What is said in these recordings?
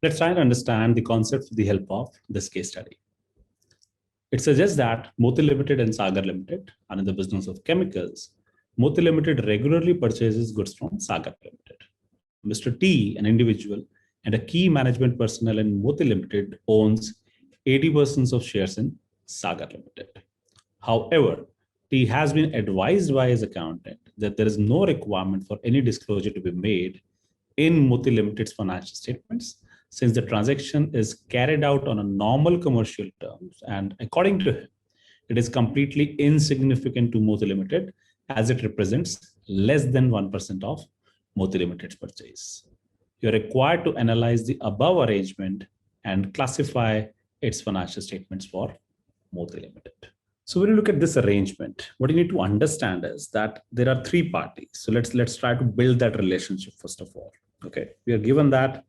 Let's try and understand the concept with the help of this case study. It suggests that Moti Limited and Sagar Limited are in the business of chemicals. Moti Limited regularly purchases goods from Sagar Limited. Mr. T, an individual and a key management personnel in Moti Limited, owns 80% of shares in Sagar Limited. However, T has been advised by his accountant that there is no requirement for any disclosure to be made in Moti Limited's financial statements, since the transaction is carried out on a normal commercial terms, and according to him, it is completely insignificant to Moti Limited as it represents less than 1% of Moti Limited's purchase. You're required to analyze the above arrangement and classify its financial statements for Moti Limited. So when you look at this arrangement, what you need to understand is that there are three parties. So let's try to build that relationship first of all. Okay, we are given that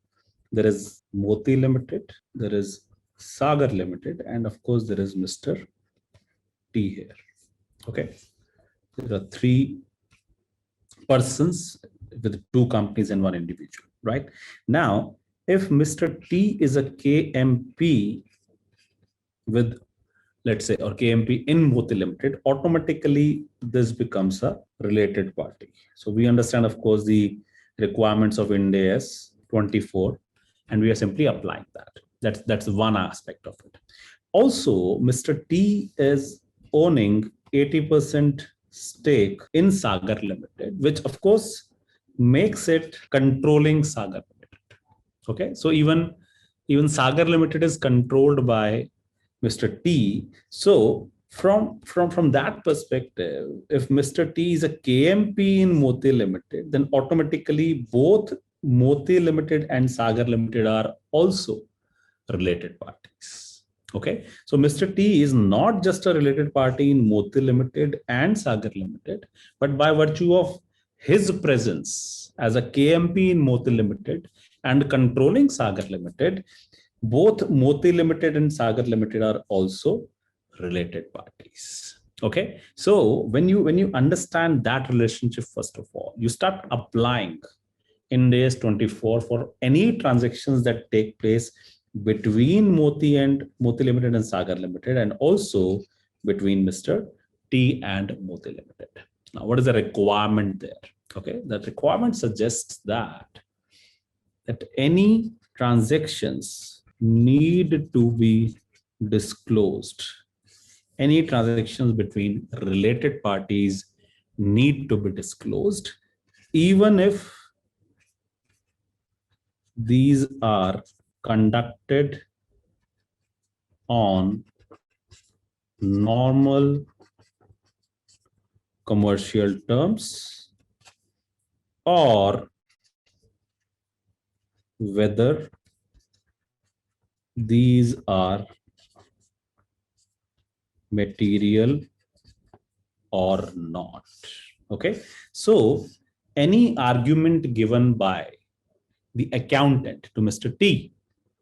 there is Moti Limited, there is Sagar Limited, and of course there is Mr. T here. Okay, there are three persons with two companies and one individual, right? Now, if Mr. T is a KMP with, let's say, or KMP in Moti Limited, automatically this becomes a related party. So we understand, of course, the requirements of Ind AS 24, and we are simply applying that. That's one aspect of it. Also, Mr. T is owning 80% stake in Sagar Limited, which of course makes it controlling Sagar Limited. Okay, so even Sagar Limited is controlled by Mr. T. So from that perspective, if Mr. T is a KMP in Moti Limited, then automatically both Moti Limited and Sagar Limited are also related parties. Okay, so Mr. T is not just a related party in Moti Limited and Sagar Limited, but by virtue of his presence as a KMP in Moti Limited and controlling Sagar Limited, both Moti Limited and Sagar Limited are also related parties. Okay, so when you understand that relationship, first of all, you start applying Ind AS 24 for any transactions that take place between Moti Limited and Sagar Limited, and also between Mr. T and Moti Limited. Now, what is the requirement there? Okay, that requirement suggests that any transactions need to be disclosed. Any transactions between related parties need to be disclosed, even if these are conducted on normal commercial terms, or whether these are material or not. Okay, so any argument given by the accountant to Mr. T,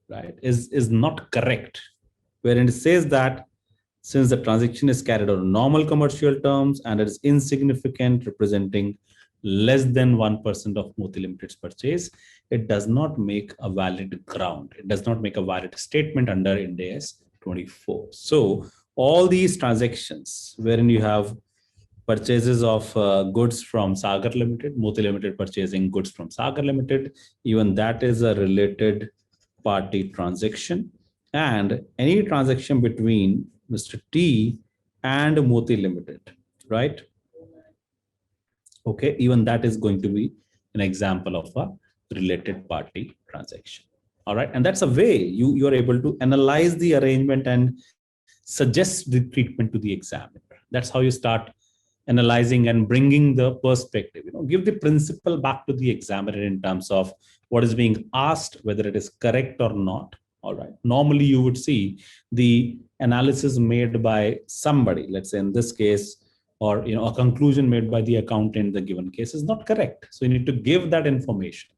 right, is not correct, wherein it says that since the transaction is carried on normal commercial terms and it is insignificant, representing less than 1% of Moti Limited's purchase, it does not make a valid ground. It does not make a valid statement under Ind AS 24. So all these transactions wherein you have purchases of goods from Sagar Limited, Moti Limited purchasing goods from Sagar Limited, even that is a related party transaction. And any transaction between Mr. T and Moti Limited, right? Okay, even that is going to be an example of a related party transaction. All right, and that's a way you are able to analyze the arrangement and suggest the treatment to the examiner. That's how you start analyzing and bringing the perspective, give the principle back to the examiner in terms of what is being asked, whether it is correct or not. All right, normally you would see the analysis made by somebody, let's say in this case, or a conclusion made by the accountant in the given case is not correct. So you need to give that information.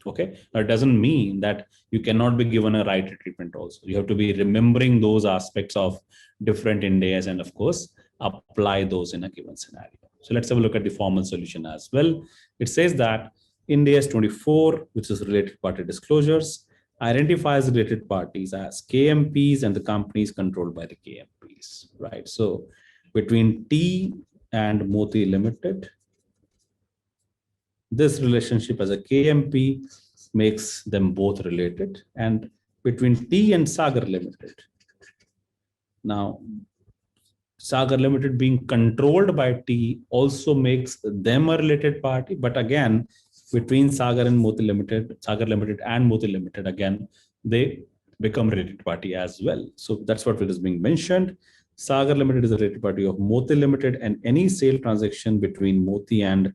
Okay, that doesn't mean that you cannot be given a right treatment also. You have to be remembering those aspects of different Ind AS and of course apply those in a given scenario. So let's have a look at the formal solution as well. It says that Ind AS 24, which is related party disclosures, identifies related parties as KMPs and the companies controlled by the KMPs, right? So between T and Moti Limited, this relationship as a KMP makes them both related, and between T and Sagar Limited. Now, Sagar Limited being controlled by T also makes them a related party, but again, between Sagar and Moti Limited, Sagar Limited and Moti Limited, again, they become related party as well. So that's what it is being mentioned. Sagar Limited is a related party of Moti Limited, and any sale transaction between Moti and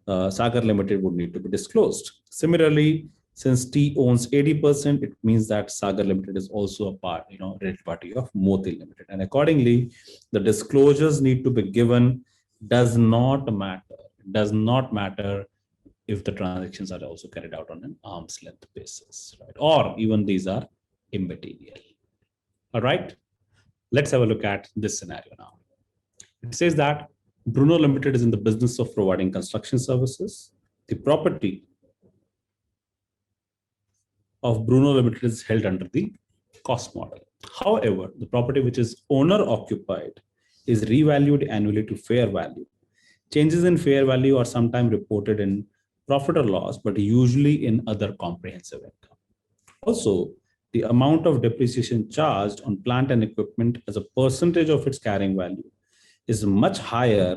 Sagar Limited would need to be disclosed. Similarly, since T owns 80%, it means that Sagar Limited is also a part, related party of Moti Limited. And accordingly, the disclosures need to be given. Does not matter if the transactions are also carried out on an arm's length basis, right? Or even these are immaterial. All right, let's have a look at this scenario now. It says that Bruno Limited is in the business of providing construction services. The property of Bruno Limited is held under the cost model. However, the property which is owner occupied is revalued annually to fair value. Changes in fair value are sometimes reported in profit or loss, but usually in other comprehensive income. Also, the amount of depreciation charged on plant and equipment as a percentage of its carrying value is much higher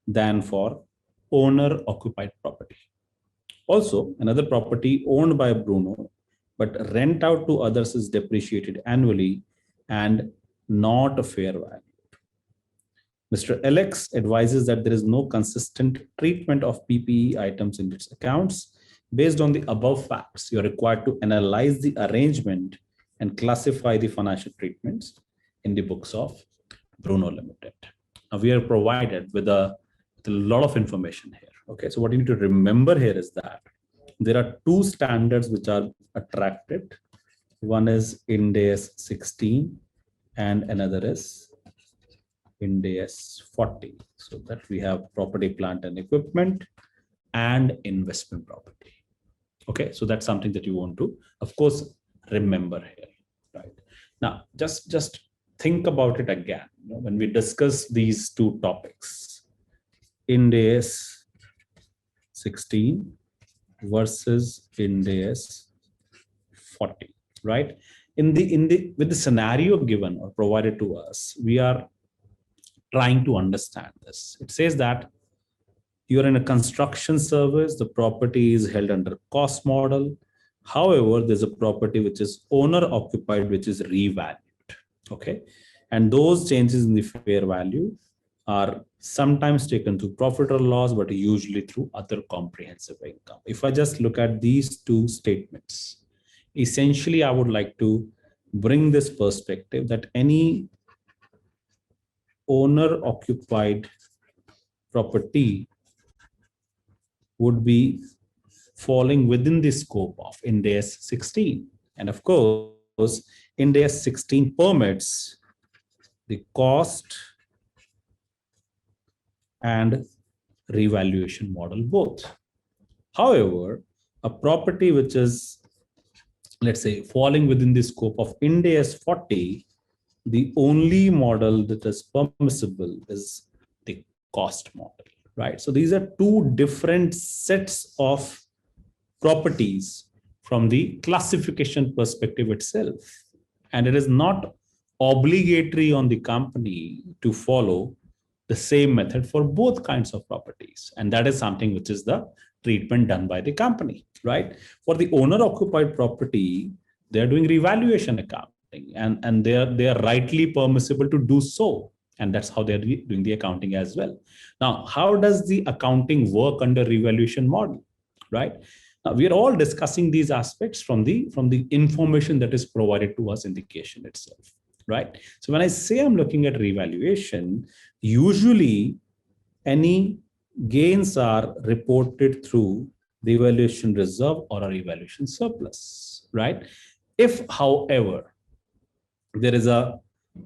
than for owner occupied property. Also, another property owned by Bruno but rent out to others is depreciated annually and not a fair value. Mr. Alex advises that there is no consistent treatment of PPE items in its accounts. Based on the above facts, you're required to analyze the arrangement and classify the financial treatments in the books of Bruno Limited. Now, we are provided with a lot of information here. Okay, so what you need to remember here is that there are two standards which are attracted. One is Ind AS 16 and another is Ind AS 40. So that we have property, plant and equipment and investment property. Okay, so that's something that you want to, of course, remember here, right? Now, just think about it again. When we discuss these two topics, Ind AS 16 versus Ind AS 40, right? With the scenario given or provided to us, we are trying to understand this. It says that you're in a construction service, the property is held under cost model. However, there's a property which is owner occupied, which is revalued. Okay, and those changes in the fair value are sometimes taken through profit or loss, but usually through other comprehensive income. If I just look at these two statements, essentially, I would like to bring this perspective that any owner-occupied property would be falling within the scope of Ind AS 16. And of course, Ind AS 16 permits the cost and revaluation model both. However, a property which is, let's say, falling within the scope of Ind AS 40, the only model that is permissible is the cost model, right? So these are two different sets of properties from the classification perspective itself. And it is not obligatory on the company to follow the same method for both kinds of properties. And that is something which is the treatment done by the company, right? For the owner occupied property, they're doing revaluation accounting and they are rightly permissible to do so. And that's how they're doing the accounting as well. Now, how does the accounting work under revaluation model, right? Now, we are all discussing these aspects from the information that is provided to us in the question itself, right? So when I say I'm looking at revaluation, usually any gains are reported through the revaluation reserve or a revaluation surplus, right? If, however, there is a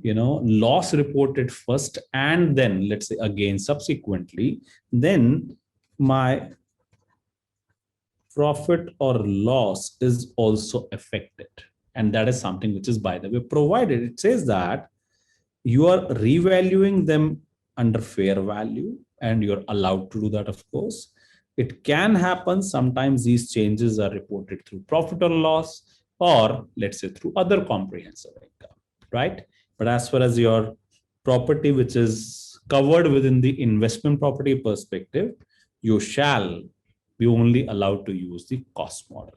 loss reported first and then let's say a gain subsequently, then my profit or loss is also affected. And that is something which is, by the way, provided. It says that you are revaluing them under fair value, and you're allowed to do that, of course. It can happen. Sometimes these changes are reported through profit or loss, or let's say through other comprehensive income, right? But as far as your property, which is covered within the investment property perspective, you shall be only allowed to use the cost model.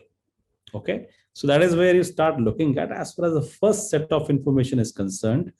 Okay, so that is where you start looking at. As far as the first set of information is concerned,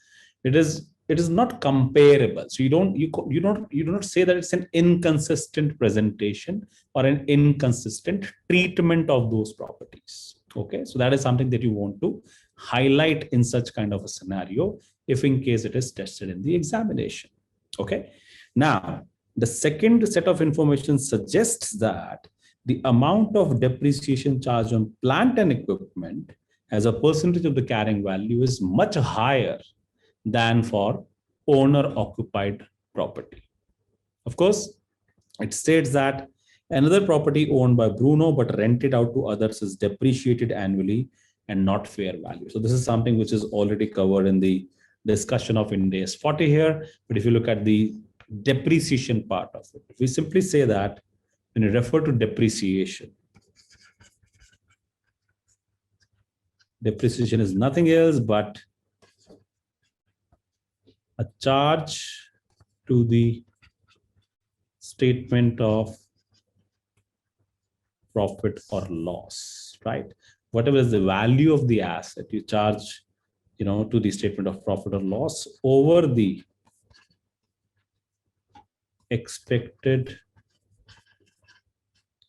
it is not comparable. So you do not say that it's an inconsistent presentation or an inconsistent treatment of those properties. Okay, so that is something that you want to highlight in such kind of a scenario, if in case it is tested in the examination. Okay, now the second set of information suggests that the amount of depreciation charge on plant and equipment as a percentage of the carrying value is much higher than for owner-occupied property. Of course, it states that another property owned by Bruno but rented out to others is depreciated annually and not fair value. So this is something which is already covered in the discussion of Ind AS 40 here. But if you look at the depreciation part of it, we simply say that when you refer to depreciation, depreciation is nothing else but a charge to the statement of profit or loss, right? Whatever is the value of the asset, you charge, to the statement of profit or loss over the expected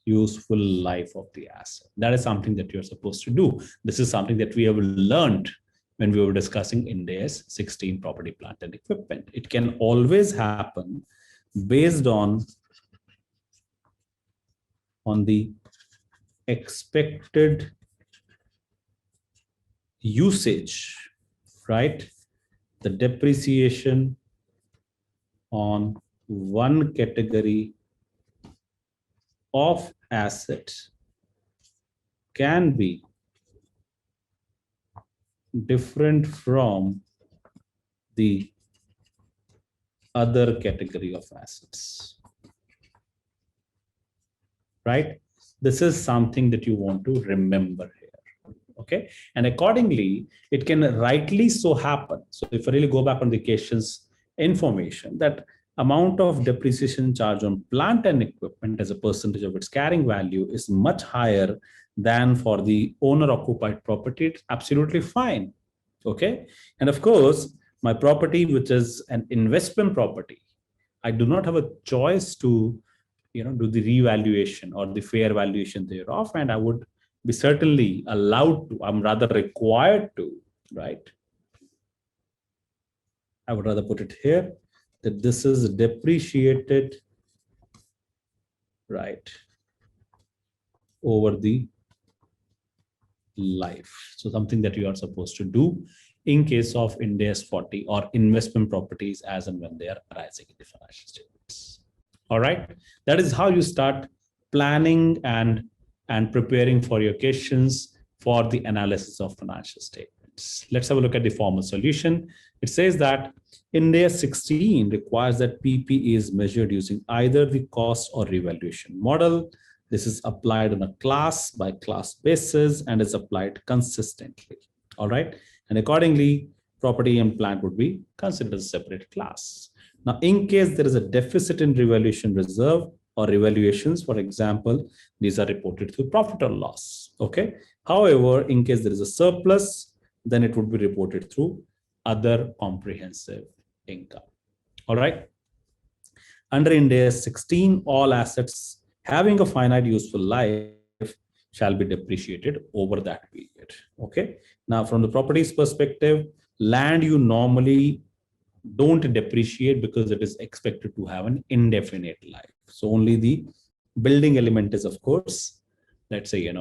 useful life of the asset. That is something that you're supposed to do. This is something that we have learned when we were discussing Ind AS 16 property, plant and equipment. It can always happen based on the expected usage, right? The depreciation on one category of assets can be different from the other category of assets, right? This is something that you want to remember here, okay? And accordingly, it can rightly so happen. So if I really go back on the question's information, that amount of depreciation charge on plant and equipment as a percentage of its carrying value is much higher than for the owner-occupied property. It's absolutely fine, okay? And of course, my property, which is an investment property, I do not have a choice to, do the revaluation or the fair valuation thereof, and I would be certainly allowed to, I'm rather required to, right? I would rather put it here, that this is depreciated, right, over the life. So something that you are supposed to do in case of Ind AS 40 or investment properties as and when they are arising in the financial statements. All right, that is how you start planning and preparing for your questions for the analysis of financial statements. Let's have a look at the formal solution. It says that Ind AS 16 requires that PP is measured using either the cost or revaluation model. This is applied on a class by class basis and is applied consistently. All right. And accordingly, property and plant would be considered a separate class. Now, in case there is a deficit in revaluation reserve or revaluations, for example, these are reported through profit or loss. Okay. However, in case there is a surplus, then it would be reported through other comprehensive income. All right. Under Ind AS 16, all assets having a finite useful life shall be depreciated over that period. Okay. Now, from the properties perspective, land you normally don't depreciate because it is expected to have an indefinite life. So only the building element is, of course, let's say,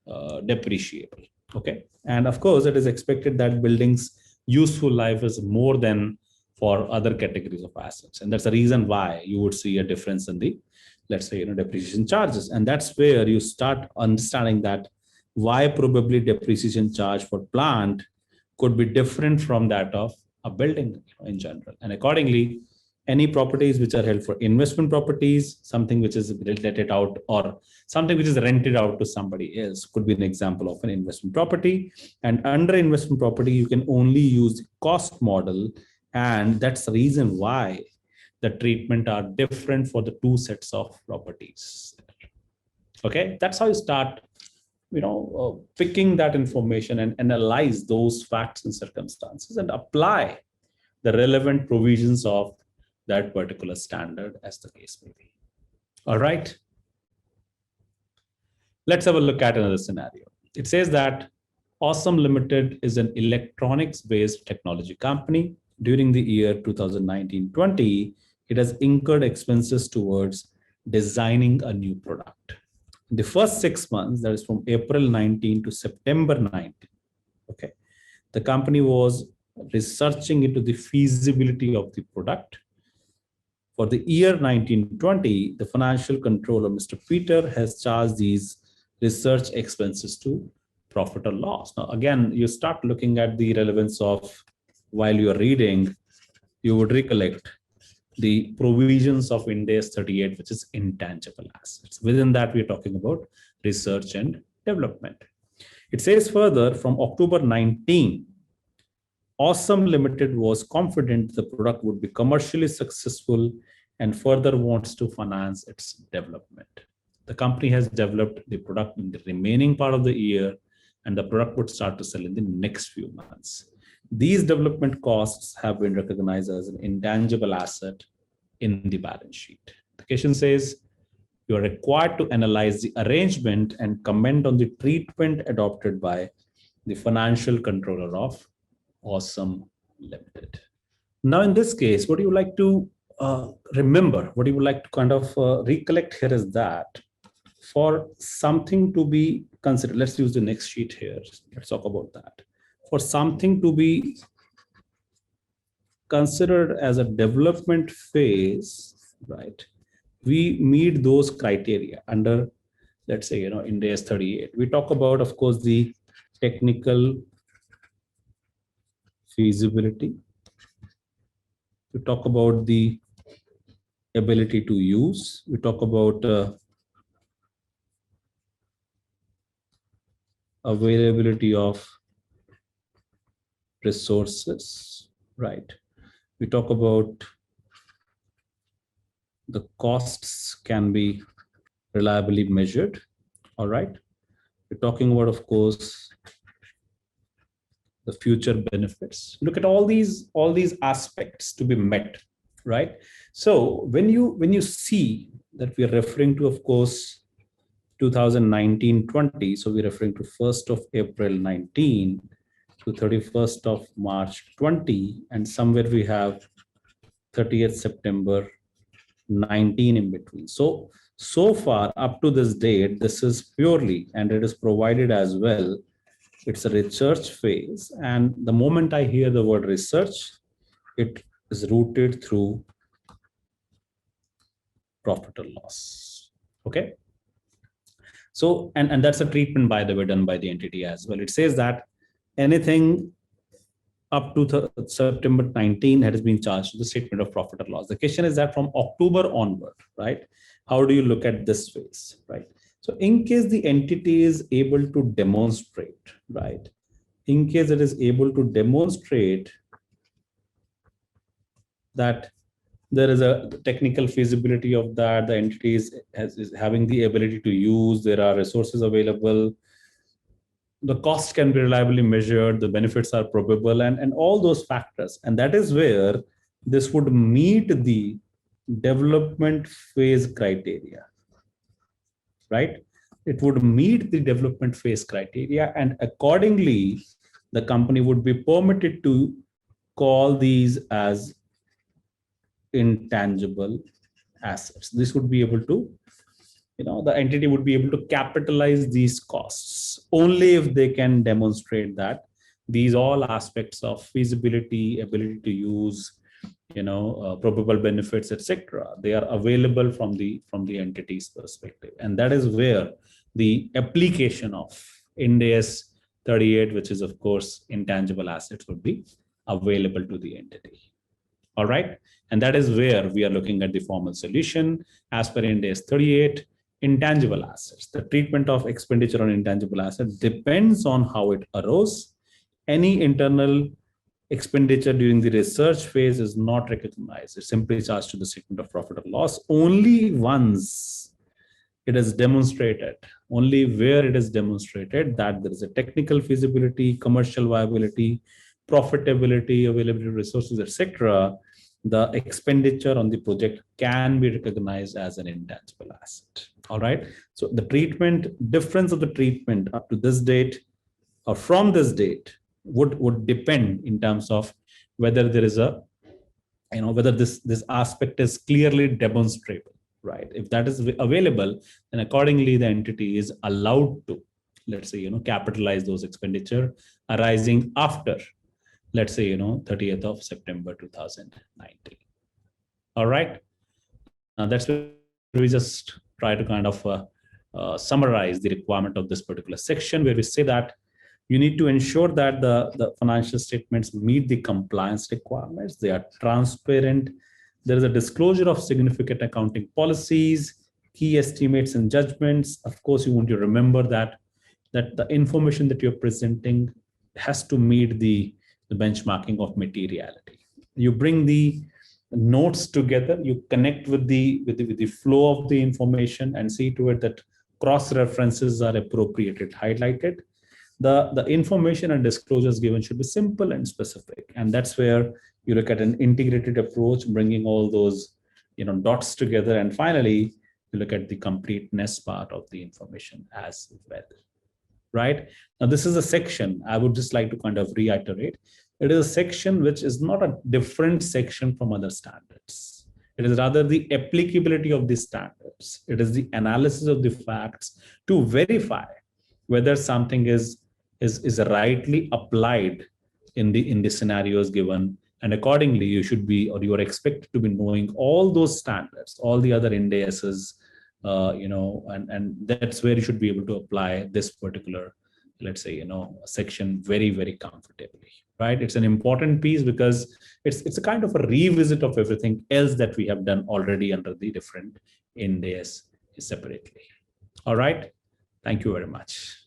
depreciable. Okay. And of course, it is expected that buildings useful life is more than for other categories of assets. And that's the reason why you would see a difference in the let's say, depreciation charges. And that's where you start understanding that why probably depreciation charge for plant could be different from that of a building in general. And accordingly, any properties which are held for investment properties, something which is rented out or something which is rented out to somebody else could be an example of an investment property. And under investment property, you can only use the cost model. And that's the reason why the treatment are different for the two sets of properties. Okay, that's how you start picking that information and analyze those facts and circumstances and apply the relevant provisions of that particular standard as the case may be. All right. Let's have a look at another scenario. It says that Awesome Limited is an electronics-based technology company. During the year 2019-20, it has incurred expenses towards designing a new product. In the first 6 months, that is from April 19 to September 19, okay, the company was researching into the feasibility of the product. For the year 1920, the financial controller, Mr. Peter, has charged these research expenses to profit or loss. Now, again, you start looking at the relevance of, while you're reading, you would recollect the provisions of Ind AS 38, which is intangible assets. Within that, we're talking about research and development. It says further, from October 19, Awesome Limited was confident the product would be commercially successful and further wants to finance its development. The company has developed the product in the remaining part of the year, and the product would start to sell in the next few months. These development costs have been recognized as an intangible asset in the balance sheet. The question says you are required to analyze the arrangement and comment on the treatment adopted by the financial controller of Awesome Limited. Now, in this case, what do you like to remember? What do you like to kind of recollect here is that for something to be considered, let's use the next sheet here. Let's talk about that. For something to be considered as a development phase, right, we meet those criteria under, let's say, Ind AS 38. We talk about, of course, the technical feasibility. We talk about the ability to use. We talk about availability of resources, right? We talk about the costs can be reliably measured, all right? We're talking about, of course, the future benefits. Look at all these aspects to be met, right? So when you see that we are referring to, of course, 2019-20, so we're referring to 1st of April 19 to 31st of March 20, and somewhere we have 30th September 19 in between. So far up to this date, this is purely, and it is provided as well, it's a research phase. And the moment I hear the word research, it is rooted through profit or loss. Okay. So, and that's a treatment, by the way, done by the entity as well. It says that anything up to September 19 has been charged to the statement of profit or loss. The question is that from October onward, right? How do you look at this phase, right? So in case the entity is able to demonstrate, right? In case it is able to demonstrate that there is a technical feasibility of that, the entity is having the ability to use, there are resources available, the cost can be reliably measured, the benefits are probable, and all those factors. And that is where this would meet the development phase criteria, right? It would meet the development phase criteria, and accordingly, the company would be permitted to call these as intangible assets. This would be able to, the entity would be able to capitalize these costs only if they can demonstrate that these all aspects of feasibility, ability to use, probable benefits, etc. They are available from the entity's perspective, and that is where the application of Ind AS 38, which is of course intangible assets, would be available to the entity. All right, and that is where we are looking at the formal solution as per Ind AS 38. Intangible assets, the treatment of expenditure on intangible assets depends on how it arose. Any internal expenditure during the research phase is not recognized. It's simply charged to the statement of profit or loss only once it is demonstrated, only where it is demonstrated that there is a technical feasibility, commercial viability, profitability, availability of resources, etc. The expenditure on the project can be recognized as an intangible asset. All right. So the difference of the treatment up to this date or from this date would depend in terms of whether there is whether this aspect is clearly demonstrable, right? If that is available, then accordingly the entity is allowed to, let's say, capitalize those expenditure arising after, let's say, 30th of September 2019. All right. Now that's where we just try to kind of summarize the requirement of this particular section, where we say that you need to ensure that the financial statements meet the compliance requirements. They are transparent. There is a disclosure of significant accounting policies, key estimates and judgments. Of course, you want to remember that the information that you're presenting has to meet the benchmarking of materiality. You bring the notes together, you connect with the flow of the information and see to it that cross references are appropriately highlighted. The information and disclosures given should be simple and specific, and that's where you look at an integrated approach, bringing all those dots together, and finally you look at the completeness part of the information as well. Right now, this is a section I would just like to kind of reiterate. It is a section which is not a different section from other standards. It is rather the applicability of the standards. It is the analysis of the facts to verify whether something is rightly applied in the scenarios given, and accordingly you should be, or you are expected to be, knowing all those standards, all the other Ind ASs, and that's where you should be able to apply this particular, let's say, section very, very comfortably, right? It's an important piece because it's a kind of a revisit of everything else that we have done already under the different Ind AS separately. All right. Thank you very much.